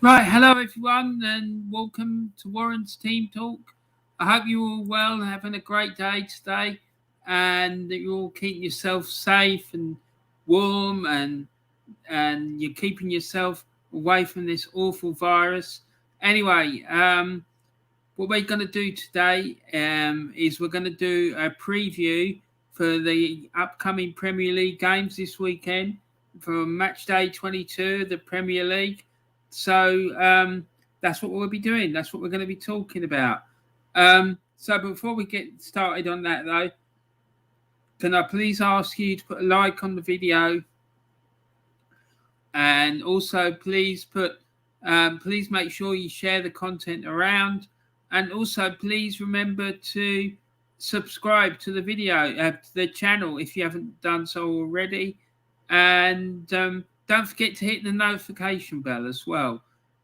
Right, hello everyone, and welcome to Warren's Team Talk. I hope you're all well, having a great day today, and that you're all keeping yourself safe and warm, and you're keeping yourself away from this awful virus. Anyway, what we're going to do today is we're going to do a preview for the upcoming Premier League games this weekend for match day 22 of the Premier League. So that's what we'll be doing. That's what we're going to be talking about. So before we get started on that, though, can I please ask you to put a like on the video, and also please make sure you share the content around, and also please remember to subscribe to the video, to the channel if you haven't done so already, and don't forget to hit the notification bell as well,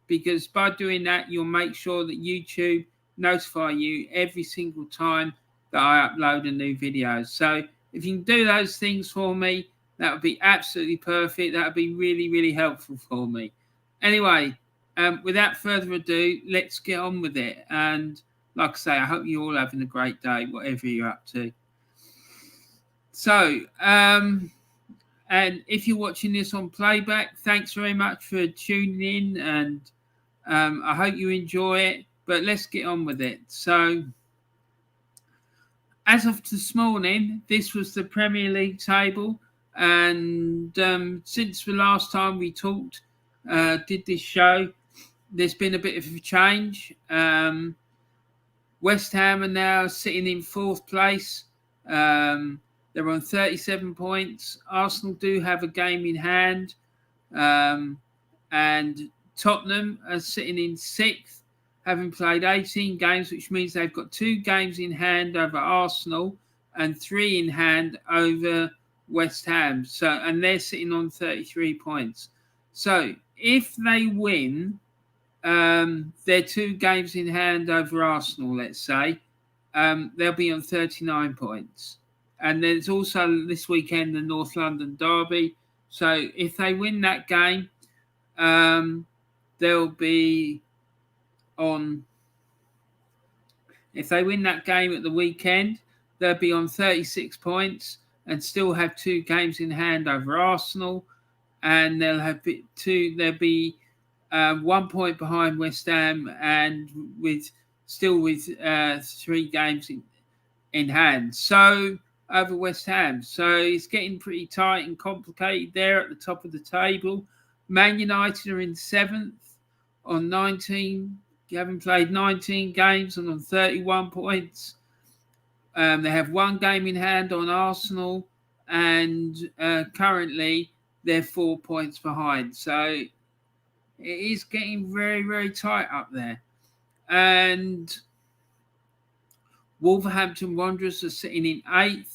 because by doing that you'll make sure that YouTube notify you every single time that I upload a new video. So if you can do those things for me, that would be absolutely perfect. That would be really, really helpful for me. Anyway, without further ado, let's get on with it. And like I say, I hope you're all having a great day, whatever you're up to. So, and if you're watching this on playback, thanks very much for tuning in, and I hope you enjoy it. But let's get on with it. So, as of this morning, this was the Premier League table. And since the last time we talked, did this show, there's been a bit of a change. West Ham are now sitting in fourth place. They're on 37 points. Arsenal do have a game in hand. And Tottenham are sitting in sixth, having played 18 games, which means they've got 2 games in hand over Arsenal and 3 in hand over West Ham. So, and they're sitting on 33 points. So if they win their 2 games in hand over Arsenal, let's say, they'll be on 39 points. And there's also this weekend the North London derby. So if they win that game, they'll be on. If they win that game at the weekend, they'll be on 36 points and still have 2 games in hand over Arsenal, and they'll have 2. They'll be 1 point behind West Ham, and with 3 games in hand. So over West Ham, so it's getting pretty tight and complicated there at the top of the table. Man United are in 7th on 19. Having played 19 games and on 31 points. They have 1 game in hand on Arsenal, and currently they're 4 points behind. So it is getting very, very tight up there. And Wolverhampton Wanderers are sitting in 8th.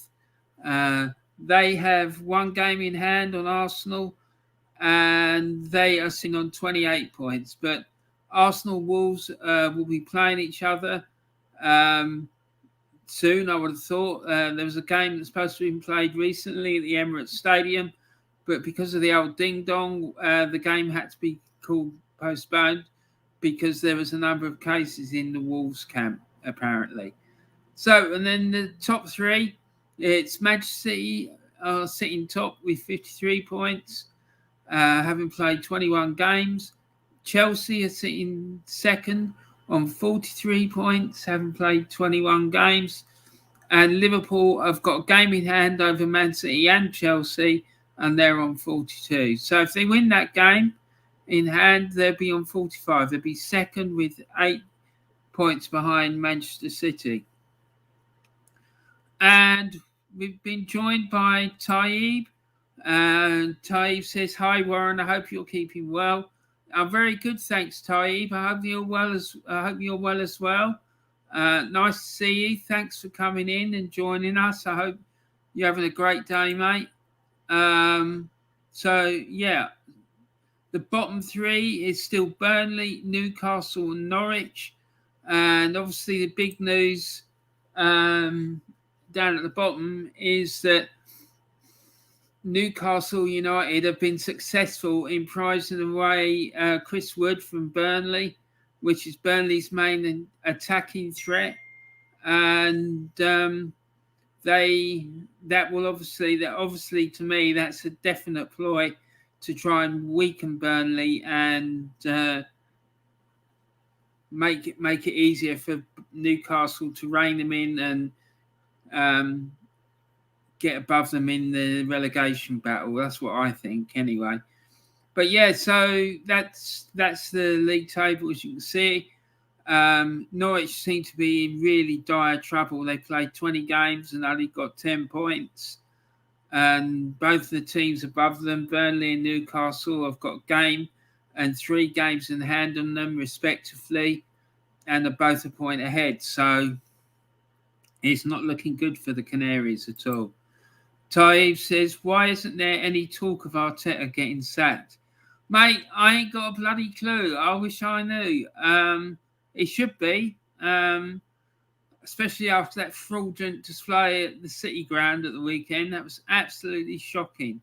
They have 1 game in hand on Arsenal, and they are sitting on 28 points. But Arsenal Wolves will be playing each other soon, I would have thought. There was a game that's supposed to have been played recently at the Emirates Stadium, but because of the old ding-dong, the game had to be postponed because there was a number of cases in the Wolves camp, apparently. So, and then the top 3, it's Manchester City are sitting top with 53 points, having played 21 games. Chelsea are sitting second on 43 points, having played 21 games. And Liverpool have got a game in hand over Man City and Chelsea, and they're on 42. So if they win that game in hand, they'll be on 45. They'll be second with 8 points behind Manchester City. And we've been joined by Taib. Taib says, "Hi Warren, I hope you're keeping well." I'm very good, thanks, Taib. I hope you're well as well. Nice to see you. Thanks for coming in and joining us. I hope you're having a great day, mate. So yeah, the bottom 3 is still Burnley, Newcastle, and Norwich, and obviously the big news down at the bottom is that Newcastle United have been successful in prizing away Chris Wood from Burnley, which is Burnley's main attacking threat, and obviously to me that's a definite ploy to try and weaken Burnley and make it easier for Newcastle to rein them in and get above them in the relegation battle. That's what I think, anyway. But yeah, so that's the league table, as you can see. Norwich seem to be in really dire trouble. They played 20 games and only got 10 points. And both the teams above them, Burnley and Newcastle, have got a game and 3 games in hand on them, respectively, and are both a point ahead. So it's not looking good for the Canaries at all. Taib says, why isn't there any talk of Arteta getting sacked? Mate, I ain't got a bloody clue. I wish I knew. It should be, especially after that fraudulent display at the City ground at the weekend. That was absolutely shocking.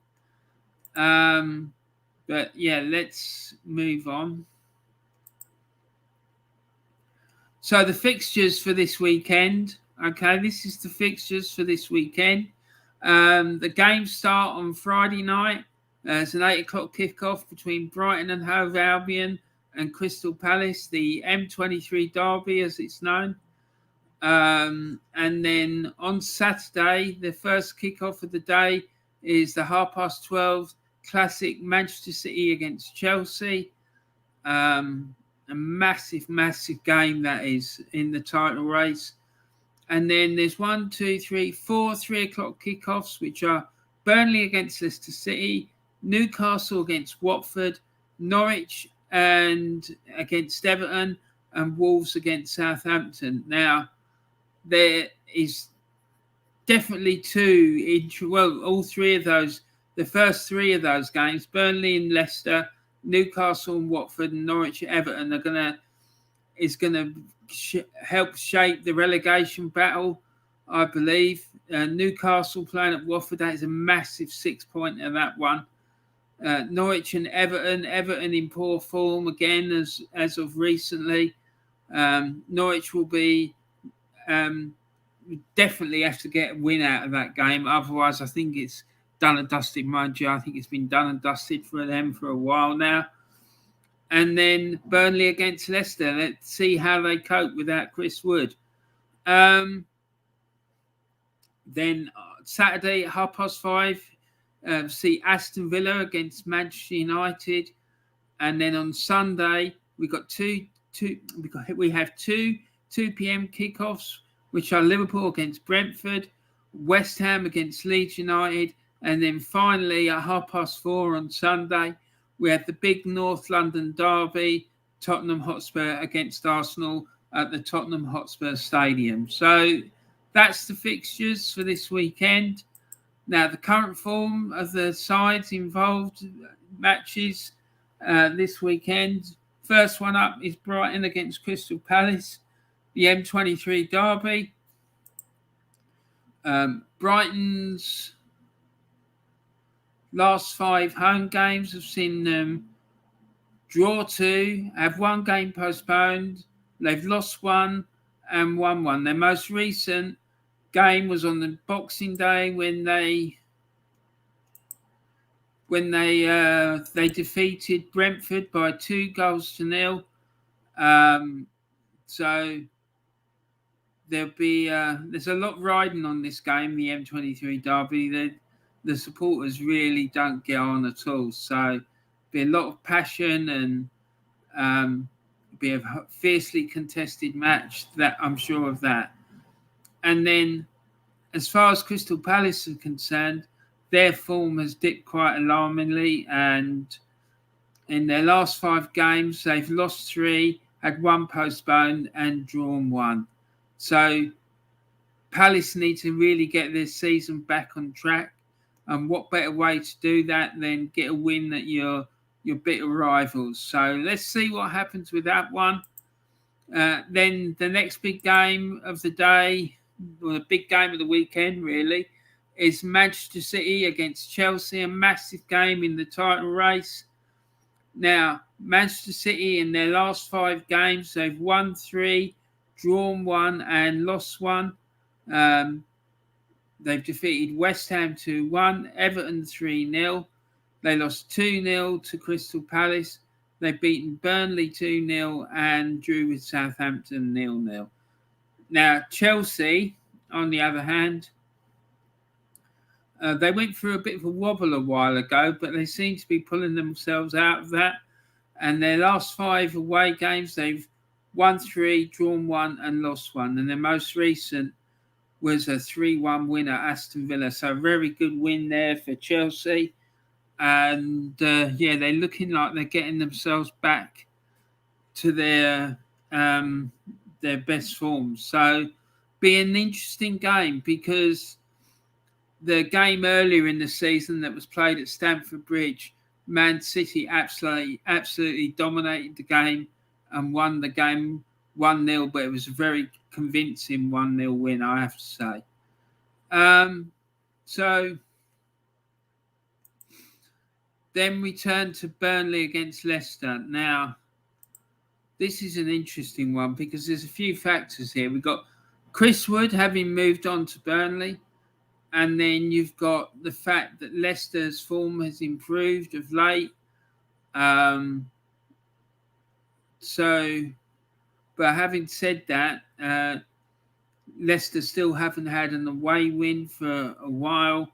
But yeah, let's move on. So the fixtures for this weekend. Okay, this is the fixtures for this weekend. The games start on Friday night. It's an 8 o'clock kickoff between Brighton and Hove Albion and Crystal Palace, the M23 derby as it's known. And then on Saturday, the first kickoff of the day is the 12:30 classic Manchester City against Chelsea. A massive game that is in the title race. And then there's 4 3 o'clock kickoffs, which are Burnley against Leicester City, Newcastle against Watford, Norwich and against Everton, and Wolves against Southampton. Now, there is definitely all 3 of those, the first 3 of those games, Burnley and Leicester, Newcastle and Watford, and Norwich and Everton is going to help shape the relegation battle, I believe. Newcastle playing at Watford, that is a massive 6-pointer, that one. Norwich and Everton in poor form again as of recently. Norwich will be definitely have to get a win out of that game. Otherwise, I think it's done and dusted, mind you. I think it's been done and dusted for them for a while now. And then Burnley against Leicester. Let's see how they cope without Chris Wood. Then Saturday at 5:30, see Aston Villa against Manchester United. And then on Sunday, we have two 2 p.m. kickoffs, which are Liverpool against Brentford, West Ham against Leeds United, and then finally at 4:30 on Sunday, we have the big North London derby, Tottenham Hotspur against Arsenal at the Tottenham Hotspur Stadium. So that's the fixtures for this weekend. Now, the current form of the sides involved matches this weekend. First one up is Brighton against Crystal Palace, the M23 derby. Brighton's last 5 home games have seen them draw 2, have 1 game postponed. They've lost 1 and won 1. Their most recent game was on the Boxing Day when they defeated Brentford by 2-0. So there'll be there's a lot riding on this game, the M23 derby. The supporters really don't get on at all. So be a lot of passion and be a fiercely contested match. That I'm sure of that. And then, as far as Crystal Palace are concerned, their form has dipped quite alarmingly, and in their last 5 games, they've lost 3, had 1 postponed, and drawn 1. So Palace need to really get their season back on track. And what better way to do that than get a win at your bitter rivals? So let's see what happens with that one. Then the next big game of the day, or the big game of the weekend, really, is Manchester City against Chelsea, a massive game in the title race. Now, Manchester City in their last 5 games, they've won 3, drawn 1 and lost 1. They've defeated West Ham 2-1, Everton 3-0. They lost 2-0 to Crystal Palace. They've beaten Burnley 2-0 and drew with Southampton 0-0. Now, Chelsea, on the other hand, they went through a bit of a wobble a while ago, but they seem to be pulling themselves out of that. And their last 5 away games, they've won 3, drawn 1 and lost 1. And their most recent was a 3-1 win at Aston Villa. So a very good win there for Chelsea. And they're looking like they're getting themselves back to their best form. So be an interesting game, because the game earlier in the season that was played at Stamford Bridge, Man City absolutely dominated the game and won the game 1-0, but it was a very convincing 1-0 win, I have to say. So then we turn to Burnley against Leicester. Now, this is an interesting one because there's a few factors here. We've got Chris Wood having moved on to Burnley, and then you've got the fact that Leicester's form has improved of late. But having said that, Leicester still haven't had an away win for a while.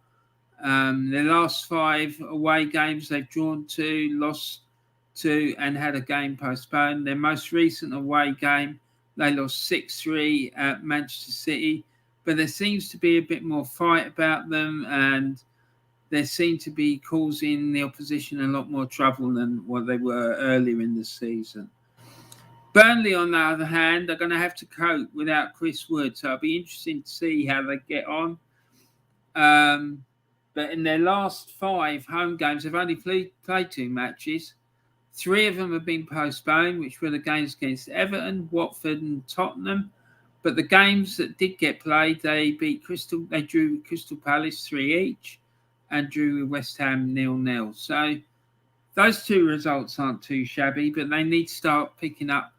Their last 5 away games, they've drawn 2, lost 2, and had a game postponed. Their most recent away game, they lost 6-3 at Manchester City. But there seems to be a bit more fight about them, and they seem to be causing the opposition a lot more trouble than what they were earlier in the season. Burnley, on the other hand, are going to have to cope without Chris Wood, so it'll be interesting to see how they get on. But in their last 5 home games, they've only played 2 matches. 3 of them have been postponed, which were the games against Everton, Watford and Tottenham. But the games that did get played, they drew with Crystal Palace 3 each and drew with West Ham 0-0. So those 2 results aren't too shabby, but they need to start picking up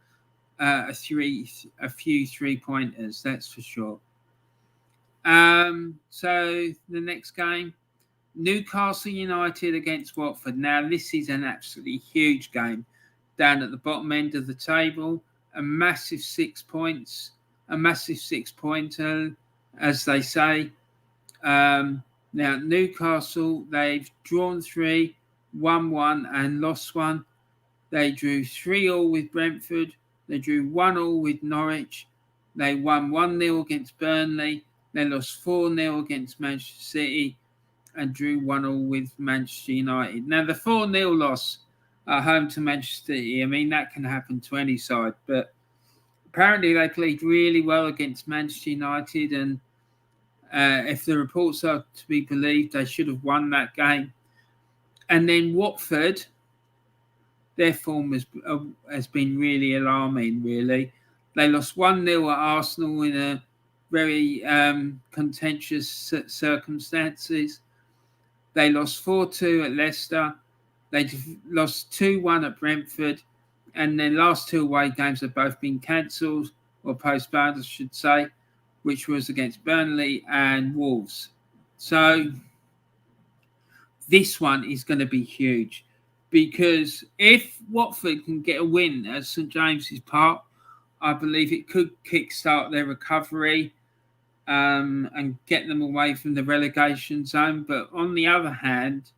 a few 3-pointers, that's for sure. So the next game, Newcastle United against Watford. Now, this is an absolutely huge game down at the bottom end of the table. A massive 6 points. A massive 6-pointer, as they say. Now, Newcastle, they've drawn 3, won 1 and lost 1. They drew 3-3 with Brentford. They drew 1-1 with Norwich. They won 1-0 against Burnley. They lost 4-0 against Manchester City and drew 1-1 with Manchester United. Now, the 4-0 loss at home to Manchester City, I mean, that can happen to any side, but apparently they played really well against Manchester United, and if the reports are to be believed, they should have won that game. And then Watford, their form has been really alarming, really. They lost 1-0 at Arsenal in a very contentious circumstances. They lost 4-2 at Leicester. They lost 2-1 at Brentford. And their last 2 away games have both been cancelled, or postponed, I should say, which was against Burnley and Wolves. So this one is going to be huge, because if Watford can get a win at St James's Park, I believe it could kickstart their recovery and get them away from the relegation zone. But on the other hand,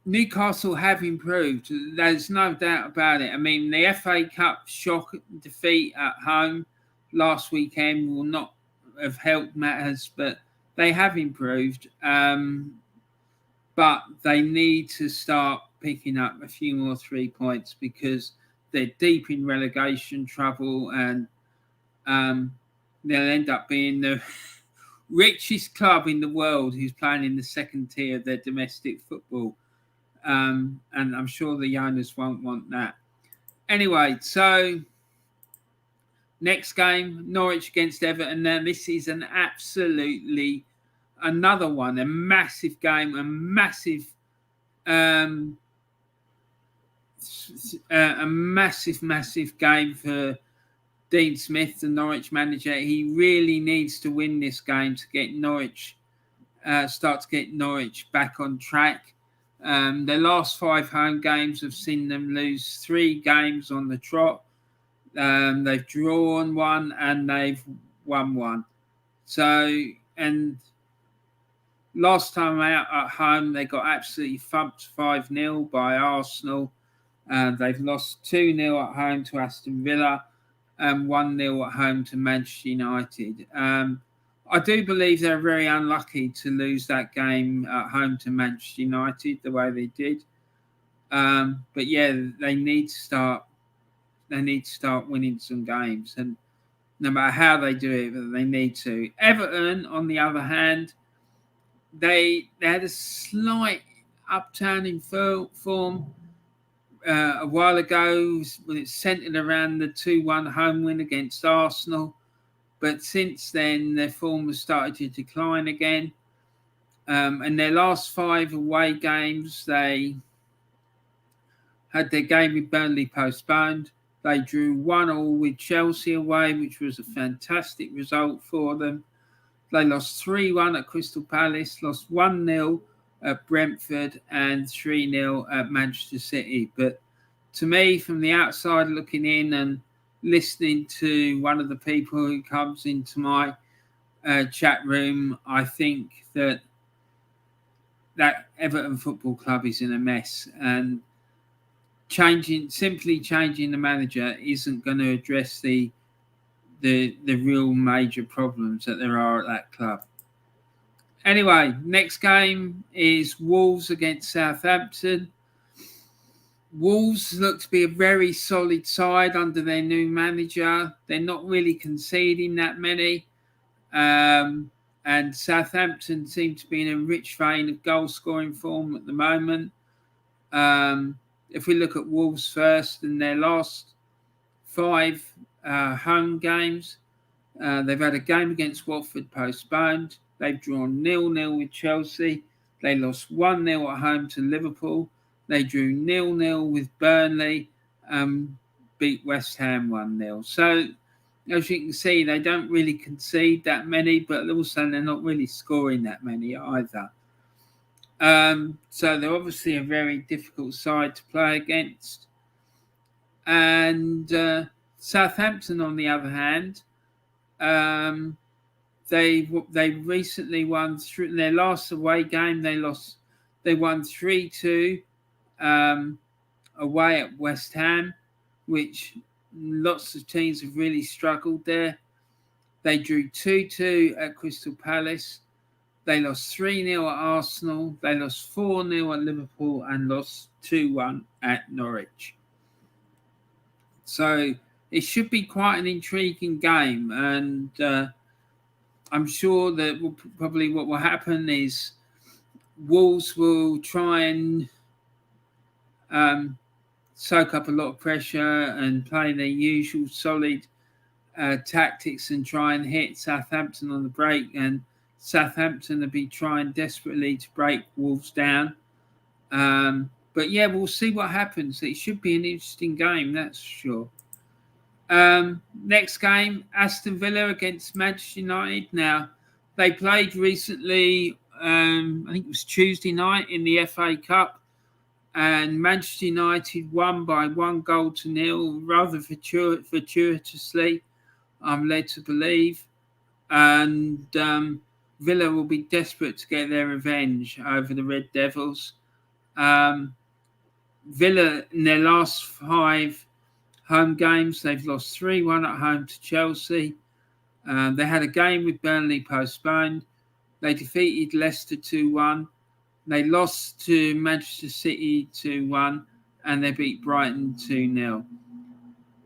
Newcastle have improved. There's no doubt about it. I mean, the FA Cup shock defeat at home last weekend will not have helped matters, but they have improved. But they need to start picking up a few more 3 points, because they're deep in relegation trouble, and they'll end up being the richest club in the world who's playing in the second tier of their domestic football. And I'm sure the owners won't want that. Anyway, so next game, Norwich against Everton. Now, this is an absolutely another one, a massive game, a massive game for Dean Smith, the Norwich manager. He really needs to win this game to get Norwich, start to get Norwich back on track. Their last 5 home games have seen them lose 3 games on the trot. They've drawn 1 and they've won 1. So, and last time out at home, they got absolutely thumped 5-0 by Arsenal. They've lost 2-0 at home to Aston Villa and 1-0 at home to Manchester United. I do believe they're very unlucky to lose that game at home to Manchester United the way they did. But yeah, they need to start winning some games, and no matter how they do it, but they need to. Everton, on the other hand, they had a slight upturn in form a while ago when it's centred around the 2-1 home win against Arsenal. But since then, their form has started to decline again. And their last 5 away games, they had their game with Burnley postponed. They drew 1-1 with Chelsea away, which was a fantastic result for them. They lost 3-1 at Crystal Palace, lost 1-0 at Brentford, and 3-0 at Manchester City. But to me, from the outside looking in and listening to one of the people who comes into my chat room, I think that Everton Football Club is in a mess, and simply changing the manager isn't going to address the real major problems that there are at that club. Anyway, next game is Wolves against Southampton. Wolves look to be a very solid side under their new manager. They're not really conceding that many. And Southampton seem to be in a rich vein of goal-scoring form at the moment. If we look at Wolves first, in their last 5 home games, they've had a game against Watford postponed. They've drawn 0-0 with Chelsea. They lost 1-0 at home to Liverpool. They drew 0-0 with Burnley, beat West Ham 1-0. So, as you can see, they don't really concede that many, but also they're not really scoring that many either. So they're obviously a very difficult side to play against. And Southampton, on the other hand, they recently won through their last away game. They won 3-2 away at West Ham, which lots of teams have really struggled there. They drew 2-2 at Crystal Palace. They lost 3-0 at Arsenal. They lost 4-0 at Liverpool and lost 2-1 at Norwich. So it should be quite an intriguing game, and I'm sure that what will happen is Wolves will try and soak up a lot of pressure and play their usual solid tactics and try and hit Southampton on the break, and Southampton will be trying desperately to break Wolves down. But yeah, we'll see what happens. It should be an interesting game, that's for sure. Next game, Aston Villa against Manchester United. Now, they played recently, I think it was Tuesday night in the FA Cup, and Manchester United won by 1-0, rather fortuitously, I'm led to believe. And Villa will be desperate to get their revenge over the Red Devils. Villa, in their last 5 home games, they've lost 3-1 at home to Chelsea. They had a game with Burnley postponed. They defeated Leicester 2-1. They lost to Manchester City 2-1, and they beat Brighton 2-0.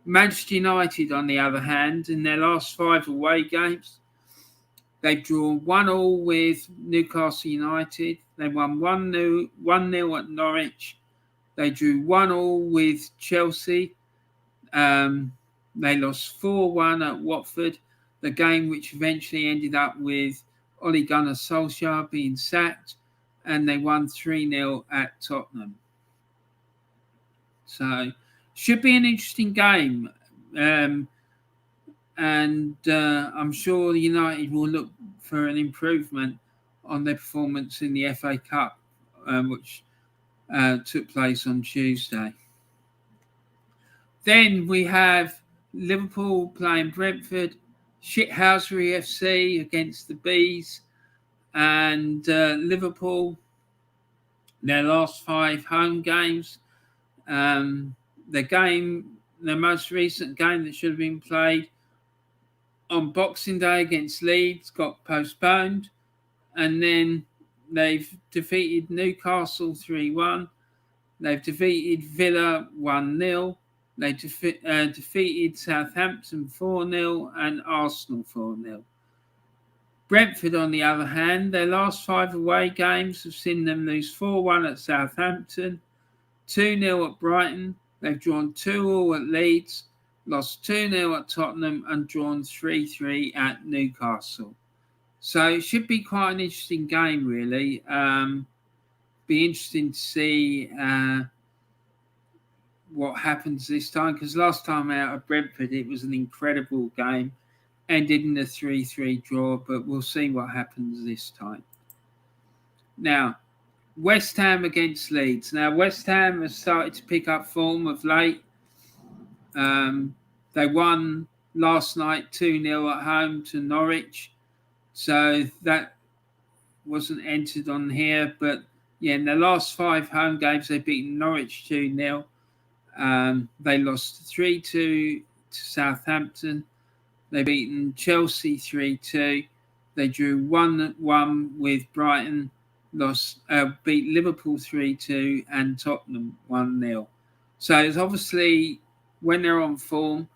Manchester United, on the other hand, in their last 5 away games, they've drawn 1-1 with Newcastle United. They won 1-0 at Norwich. They drew 1-1 with Chelsea. They lost 4-1 at Watford, the game which eventually ended up with Ole Gunnar Solskjaer being sacked, and they won 3-0 at Tottenham. So, should be an interesting game. And I'm sure United will look for an improvement on their performance in the FA Cup, which took place on Tuesday. Then we have Liverpool playing Brentford, Shithousery FC against the Bees, and Liverpool, their last 5 home games. The most recent game that should have been played on Boxing Day against Leeds got postponed, and then they've defeated Newcastle 3-1. They've defeated Villa 1-0. They defeated Southampton 4-0 and Arsenal 4-0. Brentford, on the other hand, their last 5 away games have seen them lose 4-1 at Southampton, 2-0 at Brighton. They've drawn 2-2 at Leeds, lost 2-0 at Tottenham, and drawn 3-3 at Newcastle. So it should be quite an interesting game, really. Be interesting to see what happens this time, because last time out at Brentford, it was an incredible game, ended in a 3-3 draw, but we'll see what happens this time. Now, West Ham against Leeds. Now, West Ham has started to pick up form of late. They won last night 2-0 at home to Norwich. So that wasn't entered on here. But yeah, in their last 5 home games, they've beaten Norwich 2-0. They lost 3-2 to Southampton. They've beaten Chelsea 3-2. They drew 1-1 with Brighton. Beat Liverpool 3-2 and Tottenham 1-0. So it's obviously, when they're on form,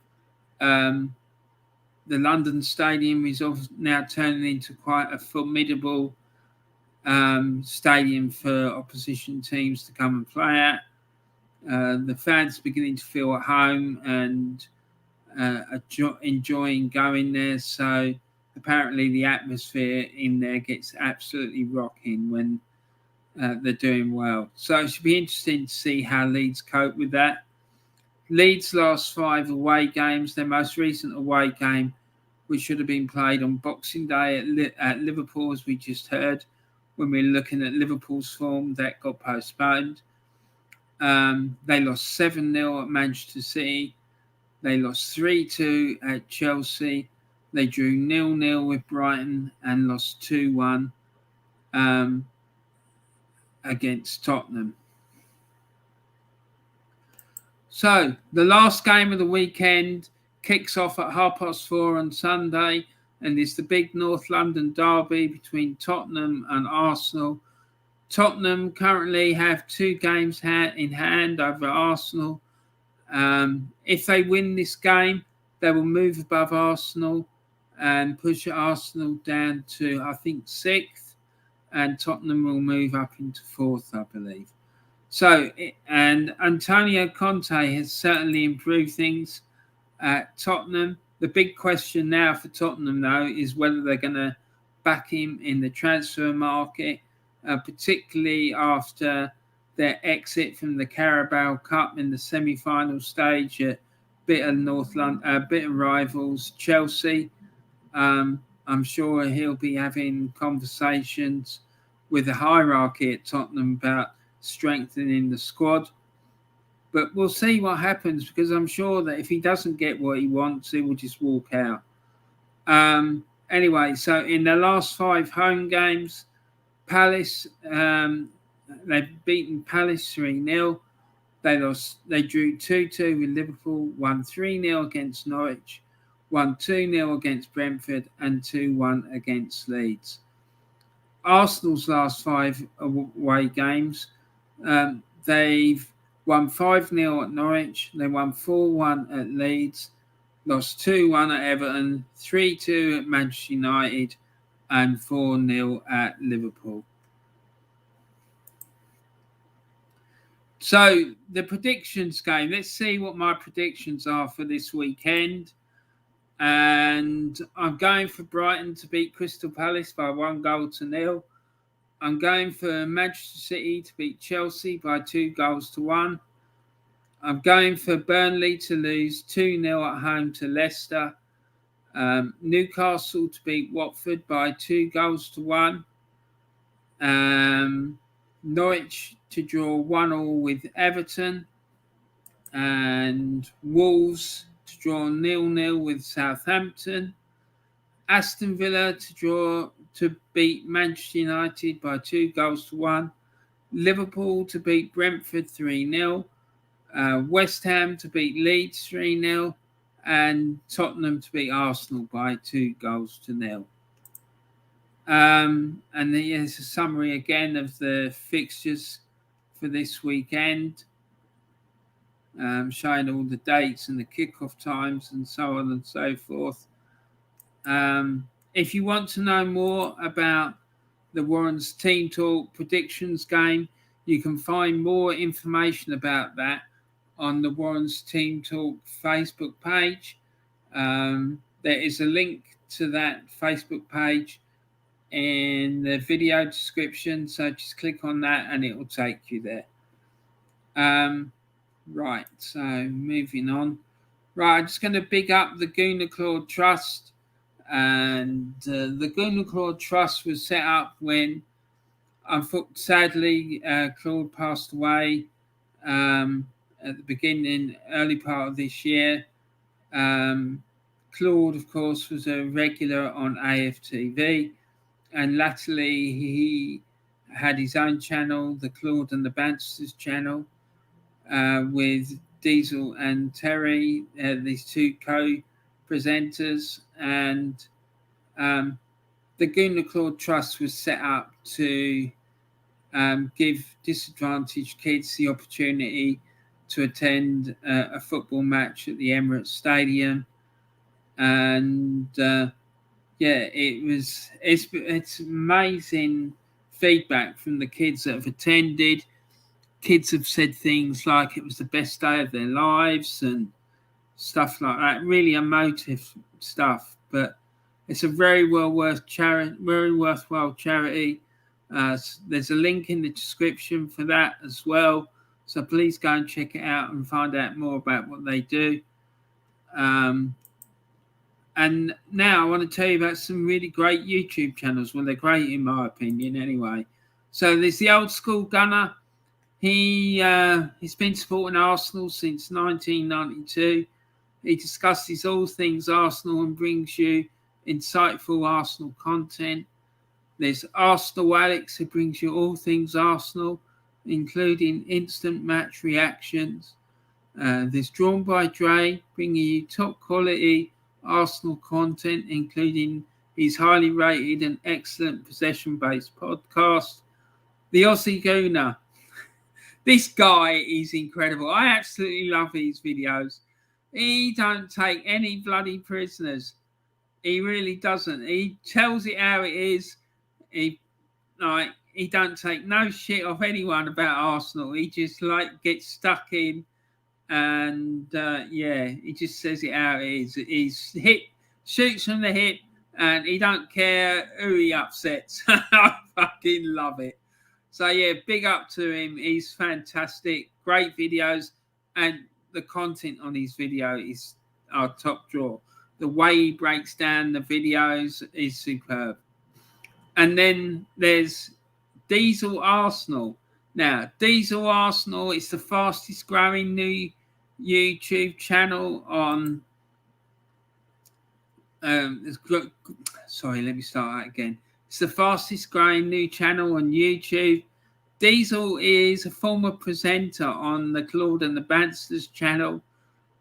the London Stadium is now turning into quite a formidable stadium for opposition teams to come and play at. The fans are beginning to feel at home and enjoying going there. So apparently the atmosphere in there gets absolutely rocking when they're doing well. So it should be interesting to see how Leeds cope with that. Leeds' last 5 away games, their most recent away game, which should have been played on Boxing Day at Liverpool, as we just heard, when we were looking at Liverpool's form, that got postponed. They lost 7-0 at Manchester City. They lost 3-2 at Chelsea. They drew 0-0 with Brighton and lost 2-1 against Tottenham. So the last game of the weekend kicks off at 4:30 on Sunday, and it's the big North London derby between Tottenham and Arsenal. Tottenham currently have 2 games in hand over Arsenal. If they win this game, they will move above Arsenal and push Arsenal down to, I think, 6th, and Tottenham will move up into 4th, I believe. So, and Antonio Conte has certainly improved things at Tottenham. The big question now for Tottenham, though, is whether they're going to back him in the transfer market, particularly after their exit from the Carabao Cup in the semi-final stage at bitter rivals Chelsea. I'm sure he'll be having conversations with the hierarchy at Tottenham about strengthening the squad. But we'll see what happens, because I'm sure that if he doesn't get what he wants, he will just walk out. Anyway, so in their last 5 home games, Palace, they've beaten Palace 3-0. They drew 2-2 with Liverpool, won 3-0 against Norwich, won 2-0 against Brentford, and 2-1 against Leeds. Arsenal's last 5 away games, they've won 5-0 at Norwich, they won 4-1 at Leeds, lost 2-1 at Everton, 3-2 at Manchester United, and 4-0 at Liverpool. So the predictions game, let's see what my predictions are for this weekend. And I'm going for Brighton to beat Crystal Palace by 1-0. I'm going for Manchester City to beat Chelsea by 2-1. I'm going for Burnley to lose 2-0 at home to Leicester. Newcastle to beat Watford by 2-1. Norwich to draw 1-1 with Everton. And Wolves to draw 0-0 with Southampton. Aston Villa to beat Manchester United by 2-1. Liverpool to beat Brentford 3-0. West Ham to beat Leeds 3-0. And Tottenham to beat Arsenal by 2-0. And here's a summary again of the fixtures for this weekend, showing all the dates and the kickoff times and so on and so forth. If you want to know more about the Warren's Team Talk predictions game, you can find more information about that on the Warren's Team Talk Facebook page. There is a link to that Facebook page in the video description, so just click on that and it will take you there. Right, so moving on. Right, I'm just going to big up the GoonerClaude Trust. And the GoonerClaude Trust was set up when, sadly, Claude passed away at the early part of this year. Claude, of course, was a regular on AFTV, and latterly he had his own channel, the Claude and the Bansters channel, with Diesel and Terry, these two co-presenters. And the GoonerClaude Trust was set up to give disadvantaged kids the opportunity to attend a football match at the Emirates Stadium. And it's amazing feedback from the kids that have attended. Kids have said things like it was the best day of their lives and stuff like that. Really emotive stuff, but it's a very worthwhile charity. There's a link in the description for that as well. So please go and check it out and find out more about what they do. And now I want to tell you about some really great YouTube channels. Well, they're great in my opinion anyway. So there's the Old School Gunner. He's been supporting Arsenal since 1992. He discusses all things Arsenal and brings you insightful Arsenal content. There's Arsenal Alex, who brings you all things Arsenal, including instant match reactions. There's Drawn by Dre, bringing you top quality Arsenal content, including his highly rated and excellent possession-based podcast. The Aussie Gooner. This guy is incredible. I absolutely love his videos. He don't take any bloody prisoners. He really doesn't. He tells it how it is. He don't take no shit off anyone about Arsenal. He just gets stuck in, and he just says it how it is. He's shoots from the hip, and he don't care who he upsets. I fucking love it. So yeah, big up to him. He's fantastic. Great videos, and the content on his video is our top draw. The way he breaks down the videos is superb. And then there's Diesel Arsenal. Now, Diesel Arsenal is the fastest growing new YouTube channel on... sorry, let me start that again. It's the fastest growing new channel on YouTube. Diesel is a former presenter on the Claude and the Bansters channel,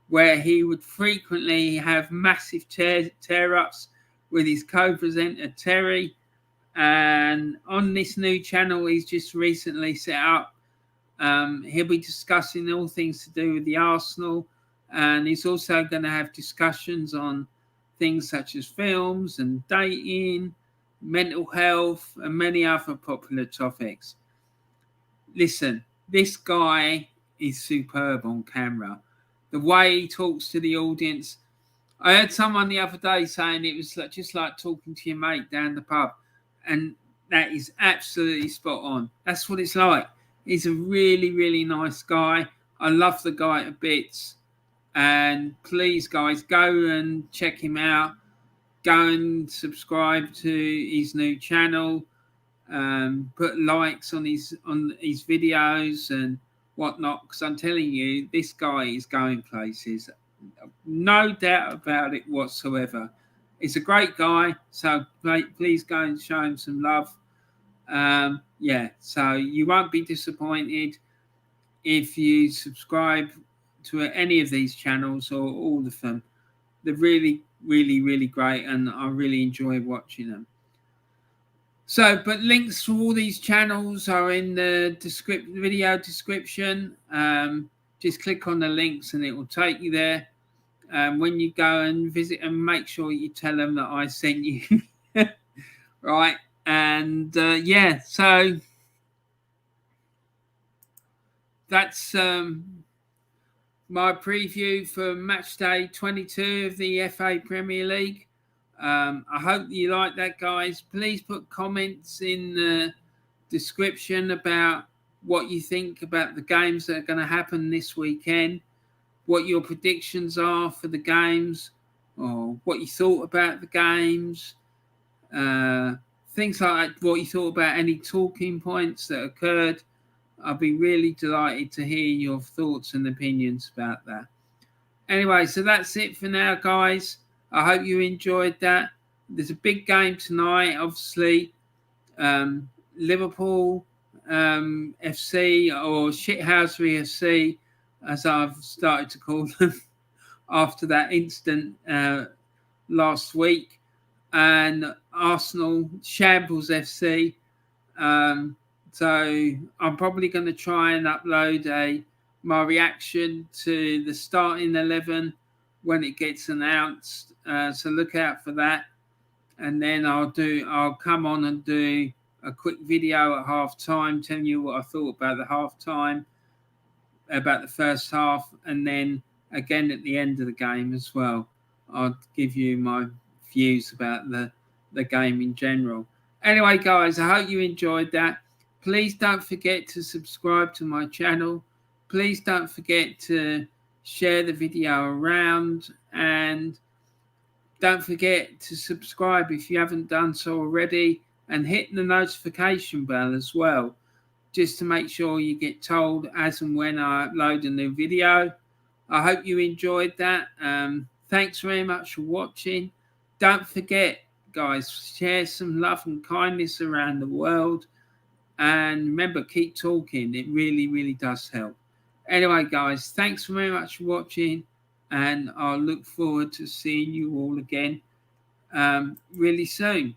where he would frequently have massive tear-ups with his co-presenter Terry. And on this new channel he's just recently set up, he'll be discussing all things to do with the Arsenal, and he's also going to have discussions on things such as films and dating, mental health, and many other popular topics. Listen, this guy is superb on camera. The way he talks to the audience, I heard someone the other day saying it was just like talking to your mate down the pub, and that is absolutely spot on. That's what it's like. He's a really, really nice guy. I love the guy to bits. And please, guys, go and check him out. Go and subscribe to his new channel. Put likes on his videos and whatnot, because I'm telling you, this guy is going places. No doubt about it whatsoever. He's a great guy, so please go and show him some love. So you won't be disappointed if you subscribe to any of these channels or all of them. They're really, really, really great, and I really enjoy watching them. So, but links to all these channels are in the video description. Just click on the links and it will take you there. When you go and visit them, make sure you tell them that I sent you. Right. And so that's my preview for match day 22 of the FA Premier League. I hope you like that, guys. Please put comments in the description about what you think about the games that are going to happen this weekend, what your predictions are for the games, or what you thought about the games, things like that, what you thought about any talking points that occurred. I'll be really delighted to hear your thoughts and opinions about that. Anyway, so that's it for now, guys. I hope you enjoyed that. There's a big game tonight, obviously. Liverpool FC, or Shithousery FC, as I've started to call them, after that incident last week. And Arsenal, Shambles FC. So I'm probably going to try and upload my reaction to the starting 11 when it gets announced. So look out for that. And then I'll come on and do a quick video at half time telling you what I thought about the half time, about the first half, and then again at the end of the game as well. I'll give you my views about the game in general. Anyway, guys, I hope you enjoyed that. Please don't forget to subscribe to my channel. Please don't forget to share the video around, and don't forget to subscribe if you haven't done so already, and hit the notification bell as well, just to make sure you get told as and when I upload a new video. I hope you enjoyed that. Thanks very much for watching. Don't forget, guys, share some love and kindness around the world. And remember, keep talking. It really, really does help. Anyway, guys, thanks very much for watching. And I'll look forward to seeing you all again really soon.